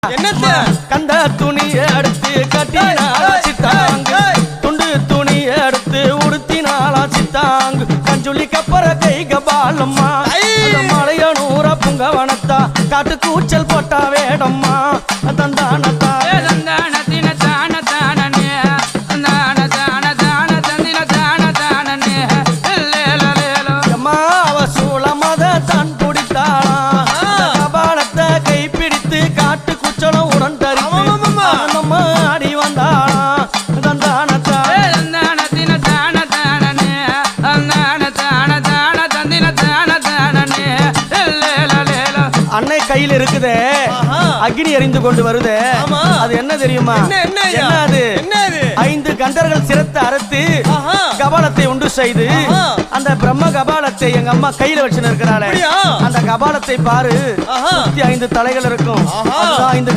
என்னத்த கந்த துணியை எடுத்து கட்டினாலா சித்தாங்கு துண்டு துணியை எடுத்து உடுத்தினாலா சித்தாங்கு கஞ்சுளி கப்பற கை கபாலம்மா மலையனூர புங்கவனத்தா காட்டு கூச்சல் போட்டா வேடம்மா தந்தானத்தா அன்னை கையில் இருக்குதே அக்னி எரிந்து கொண்டு வருதே அது என்ன தெரியுமா? என்னது? 5 கண்டர்கள் சிரத்தை அறுத்து கபாலத்தை உண்டு செய்து அந்த பிரம்ம கபாலத்தை எங்க அம்மா கையில வச்சுன்னு இருக்கிறாளே அந்த கபாலத்தை பாரு 5 தலைகள் இருக்கும்.